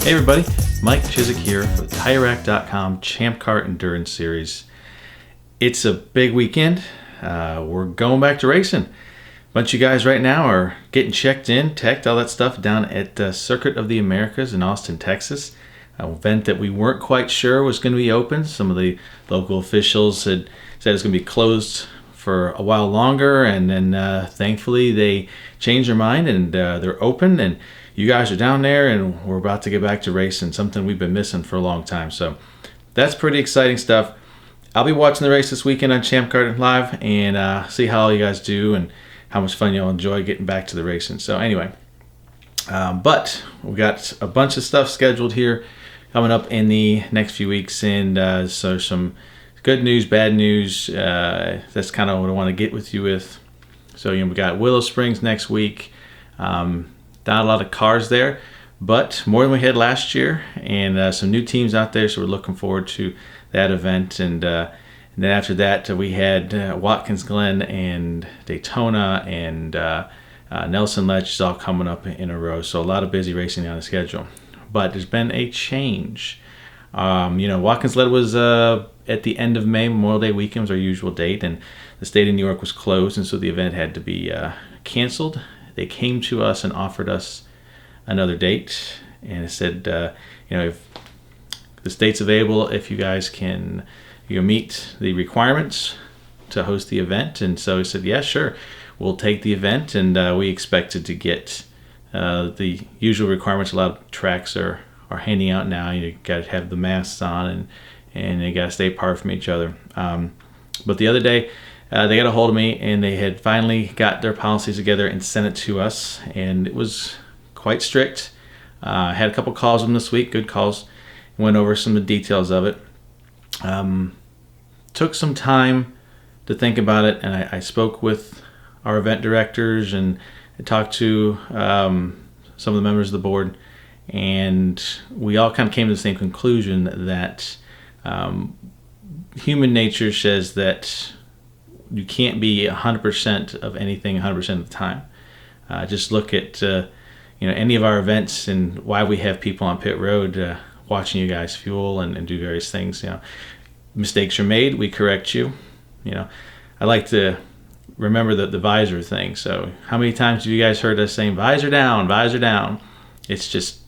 Hey everybody, Mike Chiswick here for the TireRack.com Champ Car Endurance Series. It's a big weekend. We're going back to racing. A bunch of you guys right now are getting checked in, teched, all that stuff down at the Circuit of the Americas in Austin, Texas. An event that we weren't quite sure was going to be open. Some of the local officials had said it's going to be closed for a while longer, and then thankfully they changed their mind and they're open, and you guys are down there and we're about to get back to racing, something we've been missing for a long time. So that's pretty exciting stuff. I'll be watching the race this weekend on ChampCar.Live and see how you guys do and how much fun you'll enjoy getting back to the racing. So anyway, but we got a bunch of stuff scheduled here coming up in the next few weeks, and so some good news, bad news. That's kind of what I want to get with you with. So we got Willow Springs next week. Not a lot of cars there, but more than we had last year, and some new teams out there, so we're looking forward to that event. And then after that, we had Watkins Glen and Daytona and Nelson Ledge is all coming up in a row, so a lot of busy racing on the schedule. But there's been a change. Watkins Glen was at the end of May. Memorial Day weekend was our usual date, and the state of New York was closed, and so the event had to be canceled. They came to us and offered us another date, and it said, if the state's available, if you guys can meet the requirements to host the event. And so we said, yeah, sure, we'll take the event, and we expected to get the usual requirements. A lot of tracks are handing out now. You got to have the masks on, and you got to stay apart from each other. But the other day, they got a hold of me, and they had finally got their policies together and sent it to us, and it was quite strict. I had a couple calls with them this week, good calls, went over some of the details of it. Took some time to think about it, and I spoke with our event directors and talked to some of the members of the board, and we all kind of came to the same conclusion that human nature says that you can't be 100% of anything 100% of the time. Just look at any of our events and why we have people on pit road watching you guys fuel and do various things. Mistakes are made, we correct you. I like to remember the visor thing. So how many times have you guys heard us saying visor down, visor down? It's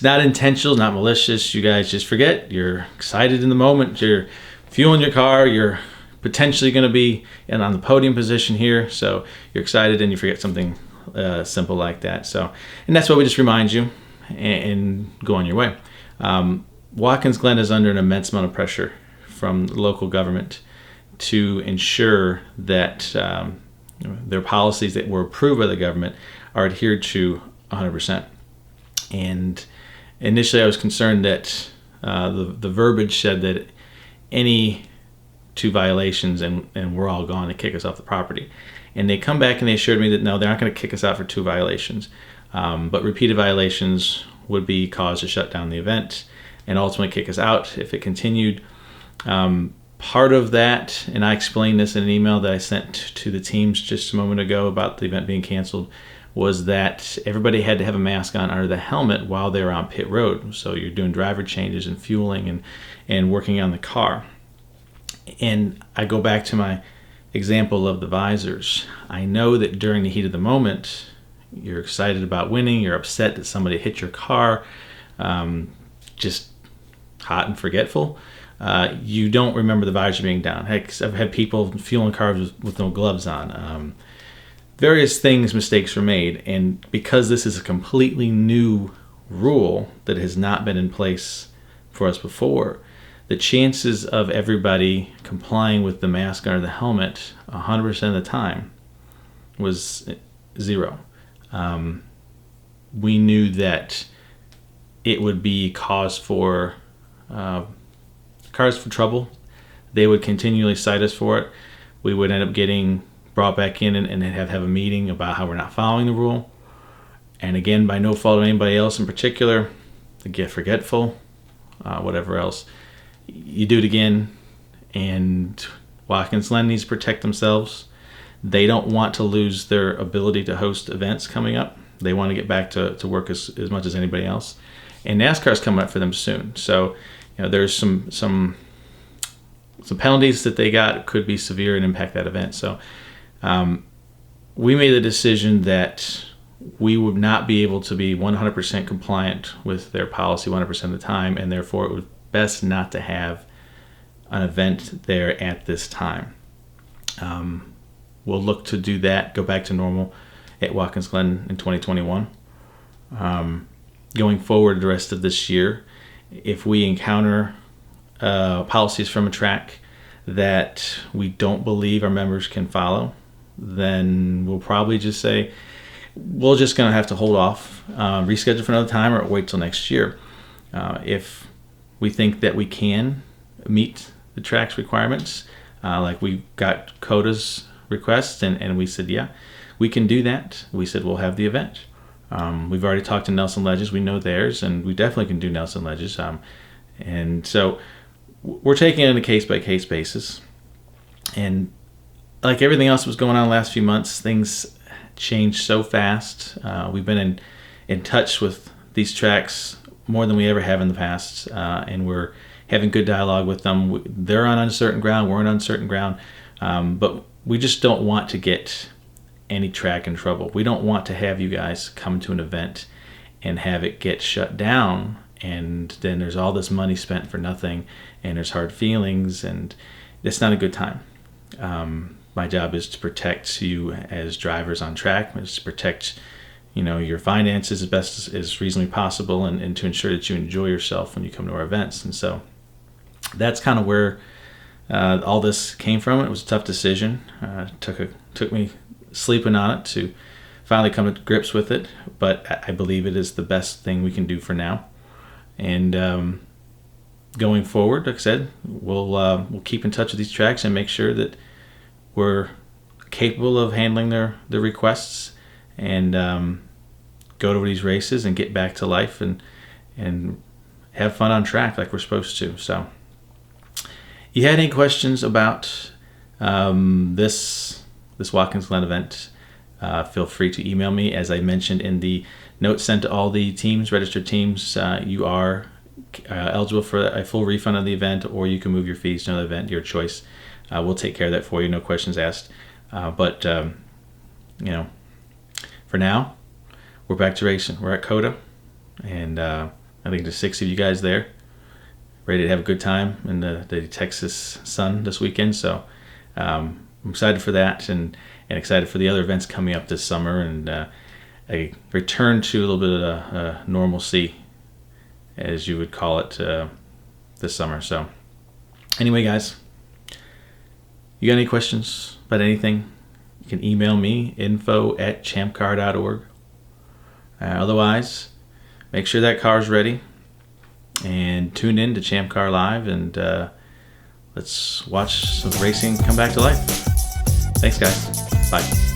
not intentional, not malicious. You guys just forget. You're excited in the moment. You're fueling your car. You're potentially going to be on the podium position here, so you're excited and you forget something simple like that. So, and that's why we just remind you and go on your way. Watkins Glen is under an immense amount of pressure from the local government to ensure that their policies that were approved by the government are adhered to 100%. And initially I was concerned that the verbiage said that any 2 violations and we're all gone to kick us off the property. And they come back and they assured me that no, they're not going to kick us out for 2 violations, but repeated violations would be cause to shut down the event and ultimately kick us out if it continued. Part of that, and I explained this in an email that I sent to the teams just a moment ago about the event being canceled, was that everybody had to have a mask on under the helmet while they were on pit road. So you're doing driver changes and fueling and working on the car. And I go back to my example of the visors. I know that during the heat of the moment, you're excited about winning, you're upset that somebody hit your car, just hot and forgetful. You don't remember the visor being down. Heck, I've had people fueling cars with no gloves on. Various things, mistakes were made, and because this is a completely new rule that has not been in place for us before, the chances of everybody complying with the mask under the helmet 100% of the time was 0. We knew that it would be cause for cars for trouble. They would continually cite us for it. We would end up getting brought back in and have a meeting about how we're not following the rule. And again, by no fault of anybody else in particular, they get forgetful, whatever else. You do it again, and Watkins Glen needs to protect themselves. They don't want to lose their ability to host events coming up. They want to get back to work as much as anybody else. and NASCAR's coming up for them soon. So, there's some penalties that they got could be severe and impact that event. So, we made the decision that we would not be able to be 100% compliant with their policy 100% of the time, and therefore it was best not to have an event there at this time. We'll look to do that, go back to normal at Watkins Glen in 2021. Going forward the rest of this year, if we encounter policies from a track that we don't believe our members can follow, then we'll probably just say, we're just going to have to hold off, reschedule for another time, or wait till next year. If we think that we can meet the track's requirements, like we got COTA's request, and we said, yeah, we can do that. We said, we'll have the event. We've already talked to Nelson Ledges. We know theirs, and we definitely can do Nelson Ledges. And so we're taking it on a case-by-case basis. And like everything else that was going on the last few months, things changed so fast. We've been in touch with these tracks more than we ever have in the past, and we're having good dialogue with them. They're on uncertain ground, we're on uncertain ground, but we just don't want to get any track in trouble. We don't want to have you guys come to an event and have it get shut down, and then there's all this money spent for nothing, and there's hard feelings, and it's not a good time. My job is to protect you as drivers on track, is to protect your finances as best as reasonably possible, and to ensure that you enjoy yourself when you come to our events. And so that's kind of where all this came from. It was a tough decision. Took me sleeping on it to finally come to grips with it, but I believe it is the best thing we can do for now. And going forward, like I said, we'll keep in touch with these tracks and make sure that we're capable of handling their requests, and go to these races and get back to life and have fun on track like we're supposed to. So, you had any questions about this Watkins Glen event, feel free to email me. As I mentioned in the note sent to all the teams, registered teams, you are eligible for a full refund of the event, or you can move your fees to another event, your choice. We'll take care of that for you, no questions asked. But for now, we're back to racing. We're at COTA, and I think there's 6 of you guys there, ready to have a good time in the Texas sun this weekend. So I'm excited for that, and excited for the other events coming up this summer, and a return to a little bit of normalcy, as you would call it, this summer. So anyway, guys, you got any questions about anything, you can email me, info@ChampCar.org. Otherwise, make sure that car's ready and tune in to ChampCar.Live, and let's watch some racing come back to life. Thanks, guys. Bye.